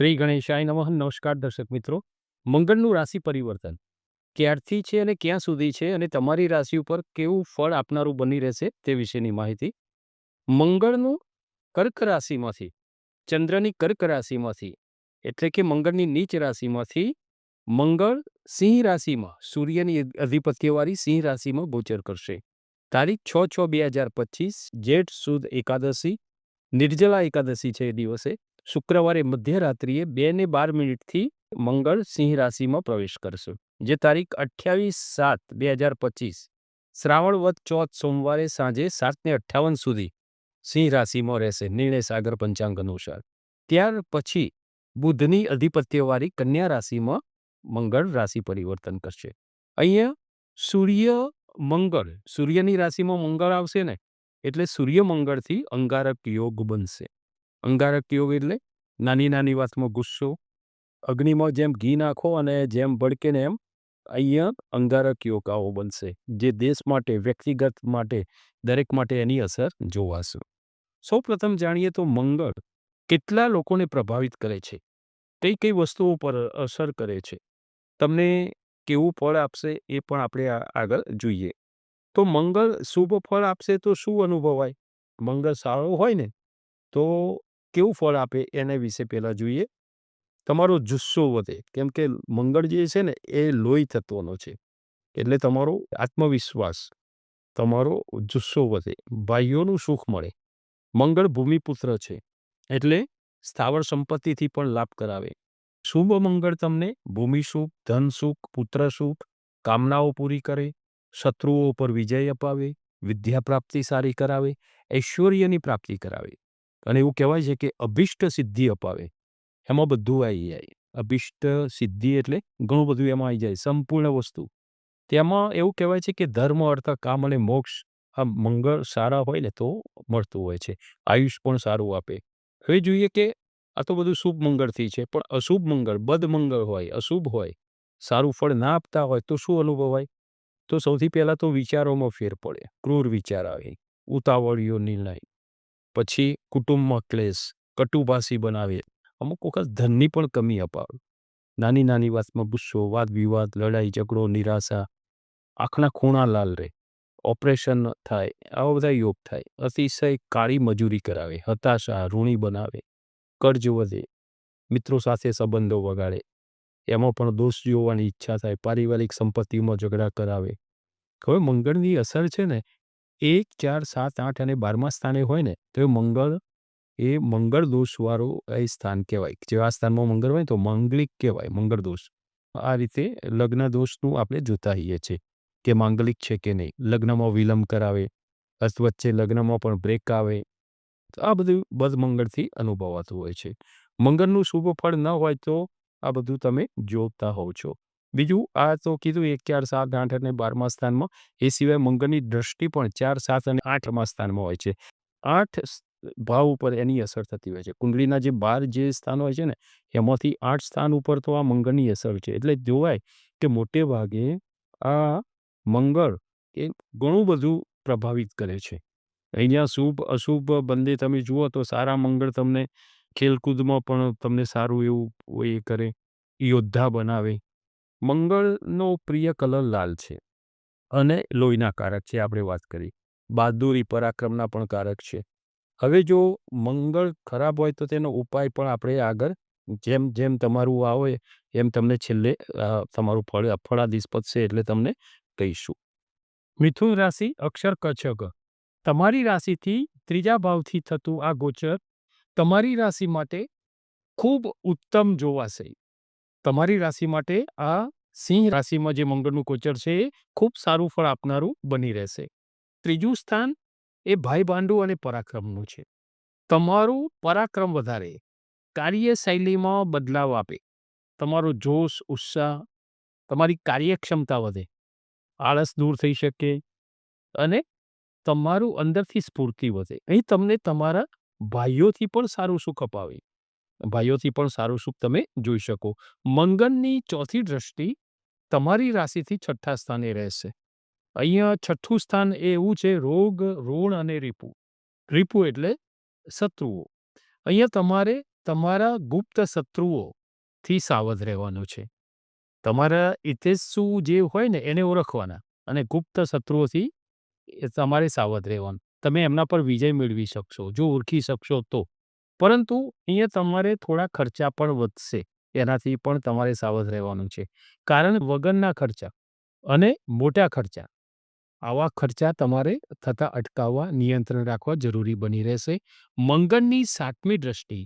શ્રી ગણેશાય નમઃ. નમસ્કાર દર્શક મિત્રો. મંગળનું રાશિ પરિવર્તન ક્યારથી છે અને ક્યાં સુધી છે અને તમારી રાશિ ઉપર કેવું ફળ આપનારું બની રહેશે તે વિશેની માહિતી. મંગળનું કર્ક રાશિમાંથી, ચંદ્રની કર્ક રાશિમાંથી એટલે કે મંગળની નીચ રાશિમાંથી મંગળ સિંહ રાશિમાં, સૂર્યની અધિપત્યવાળી સિંહ રાશિમાં ગોચર કરશે. તારીખ 6/6/2025 જેઠ સુદ એકાદશી, નિર્જલા એકાદશી છે એ દિવસે. શુક્રવારે મધ્યરાત્રિએ 2:12 મંગળ સિંહ રાશિમાં પ્રવેશ કરશે, જે તારીખ 28/7/2025 શ્રાવણ વદ ચોથ સોમવારે સાંજે 7:58 સુધી સિંહ રાશિમાં રહેશે નિર્ણય સાગર પંચાંગ અનુસાર. ત્યાર પછી બુધની અધિપત્યવાળી કન્યા રાશિમાં મંગળ રાશિ પરિવર્તન કરશે. અહીંયા સૂર્યની રાશિમાં મંગળ આવશે ને, એટલે સૂર્ય મંગળથી અંગારક યોગ બનશે. અંગારક યોગ એટલે નાની નાની વાતમાં ગુસ્સો, અગ્નિમાં જેમ ઘી નાખો અને જેમ ભડકે ને એમ અહીંયા અંગારક યોગ આવો બનશે, જે દેશ માટે, વ્યક્તિગત માટે, દરેક માટે એની અસર જોવાશે. સૌ પ્રથમ જાણીએ તો મંગળ કેટલા લોકોને પ્રભાવિત કરે છે, કઈ કઈ વસ્તુઓ પર અસર કરે છે, તમને કેવું ફળ આપશે એ પણ આપણે આગળ જોઈએ. તો મંગળ શુભ ફળ આપશે તો શું અનુભવાય? મંગળ સારો હોય ને તો કેવું ફળ આપે એના વિશે પહેલાં જોઈએ. તમારો જુસ્સો વધે, કેમ કે મંગળ જે છે ને એ લોહી તત્વનો છે, એટલે તમારો આત્મવિશ્વાસ, તમારો જુસ્સો વધે, ભાઈઓનું સુખ મળે. મંગળ ભૂમિપુત્ર છે એટલે સ્થાવર સંપત્તિથી પણ લાભ કરાવે. શુભ મંગળ તમને ભૂમિ સુખ, ધન સુખ, પુત્ર સુખ, કામનાઓ પૂરી કરે, શત્રુઓ પર વિજય અપાવે, વિદ્યા પ્રાપ્તિ સારી કરાવે, ઐશ્વર્યની પ્રાપ્તિ કરાવે. અને એવું કહેવાય છે કે અભિષ્ટ સિદ્ધિ અપાવે. એમાં બધું આવી જાય. અભિષ્ટ સિદ્ધિ એટલે ઘણું બધું એમાં આવી જાય, સંપૂર્ણ વસ્તુ. તેમાં એવું કહેવાય છે કે ધર્મ, અર્થ, કામ અને મોક્ષ આ મંગળ સારા હોય ને તો મળતું હોય છે. આયુષ પણ સારું આપે. હવે જોઈએ કે આ તો બધું શુભ મંગળથી છે, પણ અશુભ મંગળ, બદ મંગળ હોય, અશુભ હોય, સારું ફળ ના આપતા હોય તો શું અનુભવાય? તો સૌથી પહેલાં તો વિચારોમાં ફેર પડે, ક્રૂર વિચાર આવે, ઉતાવળિયો નિર્ણય, પછી કુટુંબમાં ક્લેશ, કટુભાષી બનાવે, અમુક વખત ધનની પણ કમી અપાવે, નાની નાની વાતમાં ગુસ્સો, વાદ વિવાદ, લડાઈ ઝઘડો, નિરાશા, આંખના ખૂણા લાલ રહે, ઓપરેશન થાય, આવા બધા યોગ થાય. અતિશય કાળી મજૂરી કરાવે, હતાશા, ઋણી બનાવે, કર્જ વધે, મિત્રો સાથે સંબંધો વગાડે, એમાં પણ દોષ જોવાની ઈચ્છા થાય, પારિવારિક સંપત્તિમાં ઝઘડા કરાવે. હવે મંગળની અસર છે ને 1, 4, 7, 8 અને 12મા સ્થાને હોય ને તો એ મંગળ દોષવાળું એ સ્થાન કહેવાય. જેવા સ્થાનમાં મંગળ હોય તો માંગલિક કહેવાય, મંગળ દોષ. આ રીતે લગ્ન દોષનું આપણે જોતા હોઈએ છીએ કે માંગલિક છે કે નહીં. લગ્નમાં વિલંબ કરાવે, વચ્ચે લગ્નમાં પણ બ્રેક આવે. આ બધું બદમંગળથી અનુભવાતું હોય છે. મંગળનું શુભ ફળ ન હોય તો આ બધું તમે જોતા હોવ છો. બીજું આ તો કીધું 1, 4, 7, 8 અને 12મા સ્થાનમાં. એ સિવાય મંગળની દ્રષ્ટિ પણ 4, 7 અને 8મા સ્થાનમાં હોય છે. 8 ભાવ ઉપર એની અસર થતી હોય છે. કુંડળીના જે 12 જે સ્થાન હોય છે ને એમાંથી 8 સ્થાન ઉપર તો આ મંગળની અસર છે. એટલે જોવાય કે મોટે ભાગે આ મંગળ એ ઘણું બધું પ્રભાવિત કરે છે. અહીંયા શુભ અશુભ બંને તમે જુઓ તો સારા મંગળ તમને ખેલકૂદમાં પણ તમને સારું એવું એ કરે, યોદ્ધા બનાવે. મંગળનો પ્રિય કલર લાલ છે અને લોહીના કારક છે, આપણે વાત કરી. બહાદુરી, પરાક્રમના પણ કારક છે. હવે જો મંગળ ખરાબ હોય તો તેનો ઉપાય પણ આપણે આગળ જેમ જેમ તમારું આવે એમ તમને છેલ્લે તમારું ફળાદિશ પતશે એટલે તમને કહીશું. મિથુન રાશિ, અક્ષર કચ્છક. તમારી રાશિથી 3જા ભાવથી થતું આ ગોચર તમારી રાશિ માટે ખૂબ ઉત્તમ જોવાશે. તમારી રાશિ માટે આ સિંહ રાશિમાં જે મંગળનું ગોચર છે એ ખૂબ સારું ફળ આપનારું બની રહેશે. 3જું સ્થાન એ ભાઈ ભાંડુ અને પરાક્રમનું છે. તમારું પરાક્રમ વધારે, કાર્યશૈલીમાં બદલાવ આપે, તમારો જોશ, ઉત્સાહ, તમારી કાર્યક્ષમતા વધે, આળસ દૂર થઈ શકે અને તમારું અંદરથી સ્ફૂર્તિ વધે. અહીં તમને તમારા ભાઈઓથી પણ સારું સુખ અપાવે, ભાઈઓથી પણ સારું સુખ તમે જોઈ શકો. મંગળની 4થી દ્રષ્ટિ તમારી રાશિથી 6ઠ્ઠા સ્થાને રહેશે. અહીંયા 6ઠ્ઠું સ્થાન એ એવું છે રોગ, ઋણ અને રીપુ. રીપુ એટલે શત્રુઓ. અહીંયા તમારે તમારા ગુપ્ત શત્રુઓથી સાવધ રહેવાનું છે. તમારા હિતેચ્છુ જે હોય ને એને ઓળખવાના અને ગુપ્ત શત્રુઓથી તમારે સાવધ રહેવાનું. તમે એમના પર વિજય મેળવી શકશો, જો ઓળખી શકશો તો. પરંતુ અહીંયા તમારે થોડા ખર્ચા પણ વધશે. એનાથી પણ તમારે સાવધ રહેવાનું છે. કારણ વગરના ખર્ચા અને મોટા ખર્ચા, આવા ખર્ચા તમારે થતા અટકાવવા, નિયંત્રણ રાખવા જરૂરી બની રહેશે. મંગળની 7મી દ્રષ્ટિ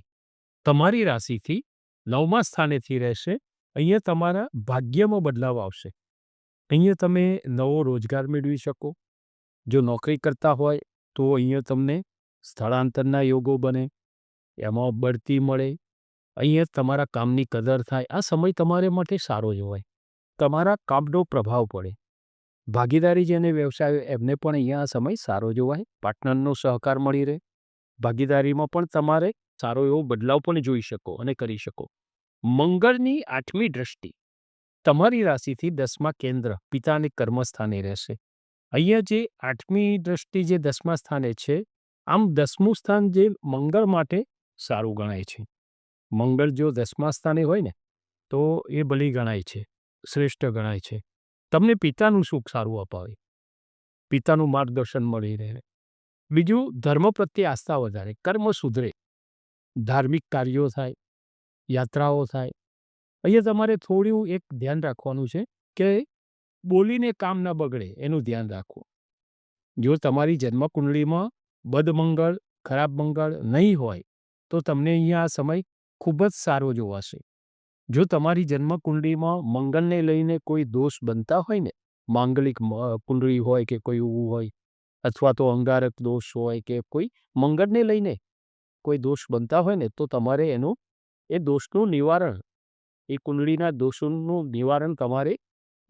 તમારી રાશિથી 9મા સ્થાનેથી રહેશે. અહીંયા તમારા ભાગ્યમાં બદલાવ આવશે. અહીંયા તમે નવો રોજગાર મેળવી શકો. જો નોકરી કરતા હોય તો અહીંયા તમને સ્થળાંતરના યોગો બને, એમાં બઢતી મળે. અહીંયા તમારા કામની કદર થાય. આ સમય તમારે માટે સારો જ હોય. તમારા કામનો પ્રભાવ પડે. ભાગીદારી જેને વ્યવસાય એમને પણ અહીંયા આ સમય સારો જોવાય. પાર્ટનરનો સહકાર મળી રહે. ભાગીદારીમાં પણ તમારે સારો એવો બદલાવ પણ જોઈ શકો અને કરી શકો. મંગળની 8મી દ્રષ્ટિ તમારી રાશિથી 10મા કેન્દ્ર પિતાને કર્મસ્થાને રહેશે. અહીંયા જે 8મી દ્રષ્ટિ જે 10મા સ્થાને છે, આમ 10મું સ્થાન જે મંગળ માટે સારું ગણાય છે. મંગળ જો 10મા સ્થાને હોય ને તો એ બલી ગણાય છે, શ્રેષ્ઠ ગણાય છે. તમને પિતાનું સુખ સારું અપાવે, પિતાનું માર્ગદર્શન મળી રહે. બીજું, ધર્મ પ્રત્યે આસ્થા વધારે, કર્મ સુધરે, ધાર્મિક કાર્યો થાય, યાત્રાઓ થાય. અહીંયા તમારે થોડું એક ધ્યાન રાખવાનું છે કે બોલીને કામ ન બગડે એનું ધ્યાન રાખવું. જો તમારી જન્મકુંડળીમાં બદમંગળ, ખરાબ મંગળ નહીં હોય તો તમને અહીંયા આ સમય ખૂબ જ સારો જોવાશે. જો તમારી જન્મકુંડળીમાં મંગળને લઈને કોઈ દોષ બનતા હોય ને, માંગલિક કુંડળી હોય કે કોઈ એવું હોય, અથવા તો અંગારક દોષ હોય કે કોઈ મંગળને લઈને કોઈ દોષ બનતા હોય ને, તો તમારે એનું એ દોષનું નિવારણ, એ કુંડળીના દોષોનું નિવારણ તમારે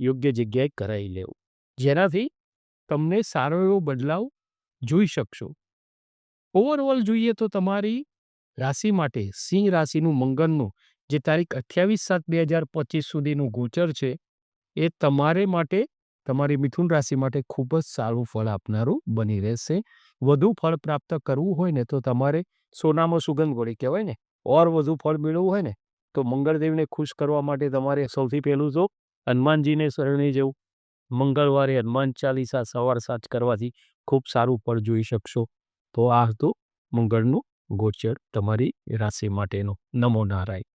યોગ્ય જગ્યાએ કરાવી લેવું, જેનાથી તમને સારો એવો બદલાવ જોઈ શકશો. ઓવરઓલ જોઈએ તો તમારી રાશિ માટે સિંહ રાશિનું મંગળનું જે તારીખ 28/7/2025 સુધીનું ગોચર છે, એ તમારે માટે, તમારી મિથુન રાશિ માટે ખૂબ જ સારું ફળ આપનારું બની રહેશે. વધુ ફળ પ્રાપ્ત કરવું હોય ને તો તમારે સોનામાં સુગંધ વળી કહેવાય ને, ઓર વધુ ફળ મેળવવું હોય ને તો મંગળદેવને ખુશ કરવા માટે તમારે સૌથી પહેલું તો હનુમાનજીને શરણે જવું. મંગળવારે હનુમાન ચાલીસા સવાર સાંજ કરવાથી ખૂબ સારું ફળ જોઈ શકશો. તો આ હતું મંગળનું ગોચર તમારી રાશિ માટેનું. નમો નારાયણ.